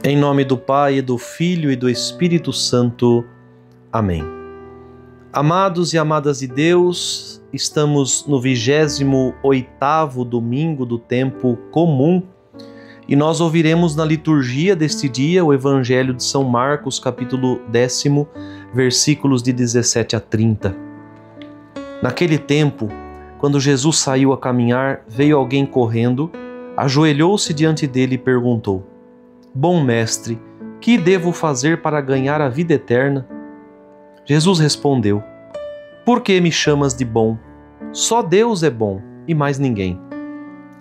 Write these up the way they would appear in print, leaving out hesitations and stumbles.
Em nome do Pai, e do Filho e do Espírito Santo. Amém. Amados e amadas de Deus, estamos no 28º domingo do tempo comum e nós ouviremos na liturgia deste dia o Evangelho de São Marcos, capítulo 10, versículos de 17 a 30. Naquele tempo, quando Jesus saiu a caminhar, veio alguém correndo, ajoelhou-se diante dele e perguntou: Bom mestre, que devo fazer para ganhar a vida eterna? Jesus respondeu: Por que me chamas de bom? Só Deus é bom e mais ninguém.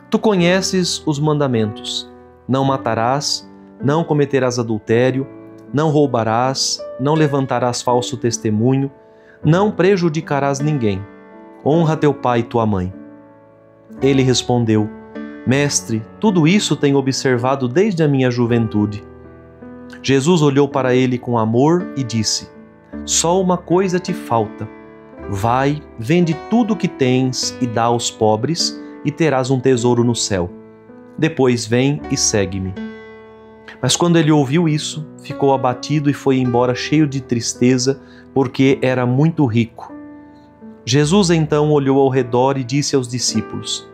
Tu conheces os mandamentos: não matarás, não cometerás adultério, não roubarás, não levantarás falso testemunho, não prejudicarás ninguém. Honra teu pai e tua mãe. Ele respondeu: Mestre, tudo isso tenho observado desde a minha juventude. Jesus olhou para ele com amor e disse: Só uma coisa te falta. Vai, vende tudo o que tens e dá aos pobres, e terás um tesouro no céu. Depois vem e segue-me. Mas quando ele ouviu isso, ficou abatido e foi embora cheio de tristeza, porque era muito rico. Jesus então olhou ao redor e disse aos discípulos: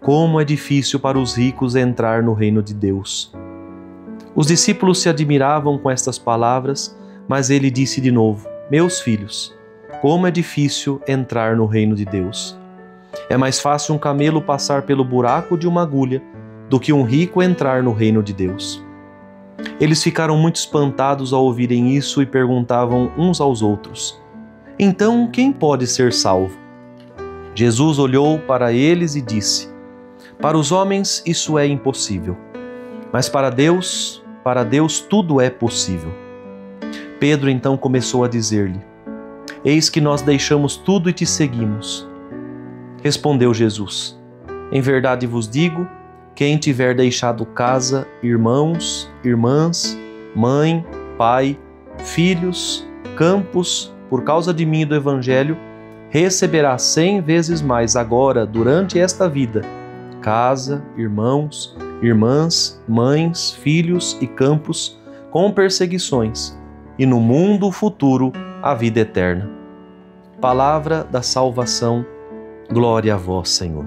Como é difícil para os ricos entrar no reino de Deus. Os discípulos se admiravam com estas palavras, mas ele disse de novo: Meus filhos, como é difícil entrar no reino de Deus. É mais fácil um camelo passar pelo buraco de uma agulha do que um rico entrar no reino de Deus. Eles ficaram muito espantados ao ouvirem isso e perguntavam uns aos outros: Então quem pode ser salvo? Jesus olhou para eles e disse: Para os homens isso é impossível, mas para Deus tudo é possível. Pedro então começou a dizer-lhe: Eis que nós deixamos tudo e te seguimos. Respondeu Jesus: Em verdade vos digo, quem tiver deixado casa, irmãos, irmãs, mãe, pai, filhos, campos, por causa de mim e do Evangelho, receberá 100 vezes mais agora, durante esta vida, casa, irmãos, irmãs, mães, filhos e campos, com perseguições, e no mundo futuro a vida eterna. Palavra da salvação, glória a vós, Senhor.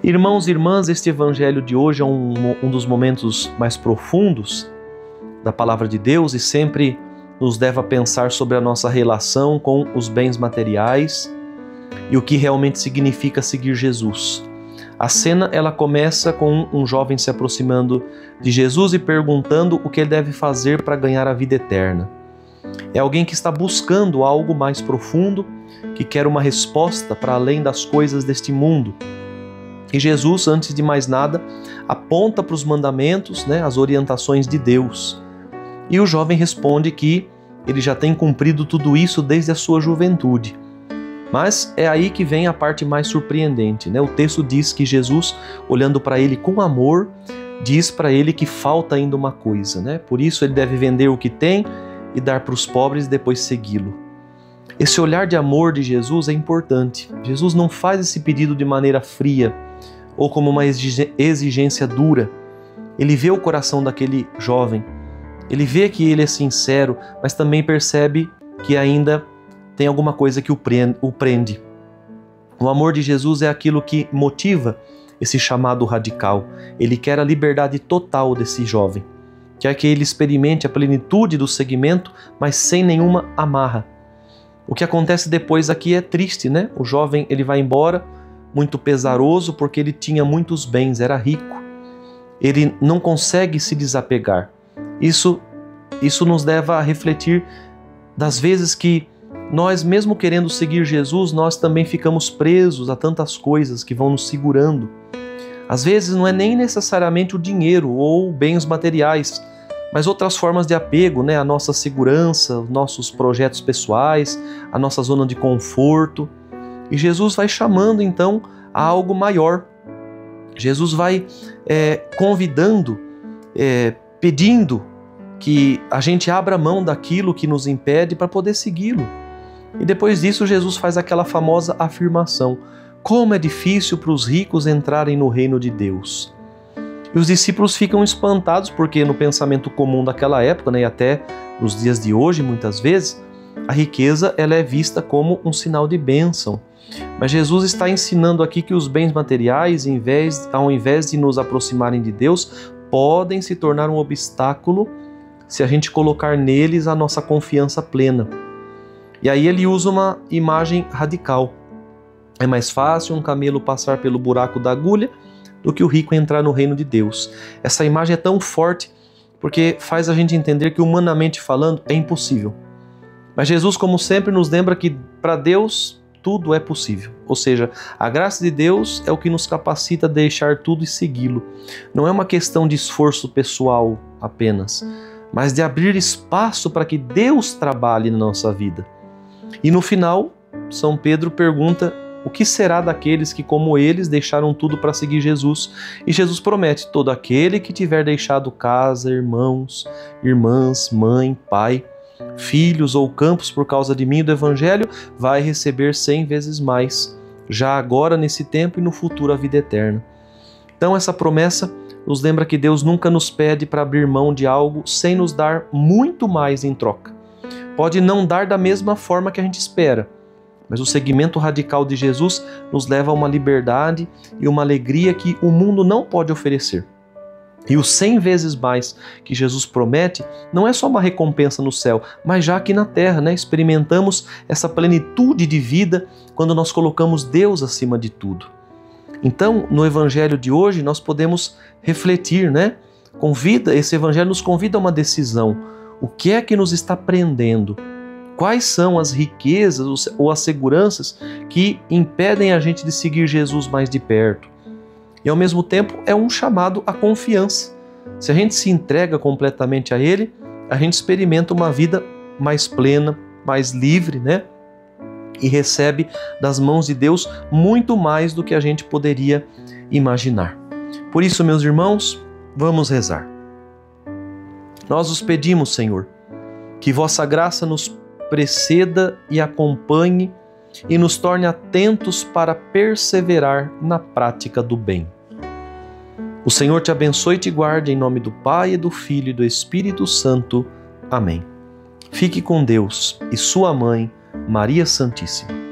Irmãos e irmãs, este evangelho de hoje é um dos momentos mais profundos da palavra de Deus e sempre nos leva a pensar sobre a nossa relação com os bens materiais e o que realmente significa seguir Jesus. A cena ela começa com um jovem se aproximando de Jesus e perguntando o que ele deve fazer para ganhar a vida eterna. É alguém que está buscando algo mais profundo, que quer uma resposta para além das coisas deste mundo. E Jesus, antes de mais nada, aponta para os mandamentos, as orientações de Deus. E o jovem responde que ele já tem cumprido tudo isso desde a sua juventude. Mas é aí que vem a parte mais surpreendente, O texto diz que Jesus, olhando para ele com amor, diz para ele que falta ainda uma coisa, Por isso ele deve vender o que tem e dar para os pobres e depois segui-lo. Esse olhar de amor de Jesus é importante. Jesus não faz esse pedido de maneira fria ou como uma exigência dura. Ele vê o coração daquele jovem, ele vê que ele é sincero, mas também percebe que ainda tem alguma coisa que o prende. O amor de Jesus é aquilo que motiva esse chamado radical. Ele quer a liberdade total desse jovem. Quer que ele experimente a plenitude do seguimento, mas sem nenhuma amarra. O que acontece depois aqui é triste, O jovem ele vai embora muito pesaroso porque ele tinha muitos bens, era rico. Ele não consegue se desapegar. Isso nos leva a refletir das vezes que nós, mesmo querendo seguir Jesus, nós também ficamos presos a tantas coisas que vão nos segurando. Às vezes não é nem necessariamente o dinheiro ou bens materiais, mas outras formas de apego, A nossa segurança, os nossos projetos pessoais, a nossa zona de conforto. E Jesus vai chamando então a algo maior. Jesus vai convidando, pedindo que a gente abra mão daquilo que nos impede para poder segui-lo. E depois disso Jesus faz aquela famosa afirmação: como é difícil para os ricos entrarem no reino de Deus. E os discípulos ficam espantados porque no pensamento comum daquela época, né, e até nos dias de hoje, muitas vezes, a riqueza ela é vista como um sinal de bênção. Mas Jesus está ensinando aqui que os bens materiais, ao invés de nos aproximarem de Deus, podem se tornar um obstáculo se a gente colocar neles a nossa confiança plena. E aí ele usa uma imagem radical. É mais fácil um camelo passar pelo buraco da agulha do que o rico entrar no reino de Deus. Essa imagem é tão forte porque faz a gente entender que, humanamente falando, é impossível. Mas Jesus, como sempre, nos lembra que para Deus tudo é possível. Ou seja, a graça de Deus é o que nos capacita a deixar tudo e segui-lo. Não é uma questão de esforço pessoal apenas, mas de abrir espaço para que Deus trabalhe na nossa vida. E no final, São Pedro pergunta: o que será daqueles que, como eles, deixaram tudo para seguir Jesus? E Jesus promete: todo aquele que tiver deixado casa, irmãos, irmãs, mãe, pai, filhos ou campos por causa de mim e do Evangelho, vai receber 100 vezes mais, já agora nesse tempo e no futuro a vida eterna. Então essa promessa nos lembra que Deus nunca nos pede para abrir mão de algo sem nos dar muito mais em troca. Pode não dar da mesma forma que a gente espera, mas o seguimento radical de Jesus nos leva a uma liberdade e uma alegria que o mundo não pode oferecer. E os 100 vezes mais que Jesus promete não é só uma recompensa no céu, mas já aqui na terra, né? Experimentamos essa plenitude de vida quando nós colocamos Deus acima de tudo. Então, no Evangelho de hoje, nós podemos refletir, né? Esse Evangelho nos convida a uma decisão. O que é que nos está prendendo? Quais são as riquezas ou as seguranças que impedem a gente de seguir Jesus mais de perto? E ao mesmo tempo é um chamado à confiança. Se a gente se entrega completamente a Ele, a gente experimenta uma vida mais plena, mais livre, né? E recebe das mãos de Deus muito mais do que a gente poderia imaginar. Por isso, meus irmãos, vamos rezar. Nós os pedimos, Senhor, que vossa graça nos preceda e acompanhe e nos torne atentos para perseverar na prática do bem. O Senhor te abençoe e te guarde em nome do Pai, e do Filho e do Espírito Santo. Amém. Fique com Deus e sua mãe, Maria Santíssima.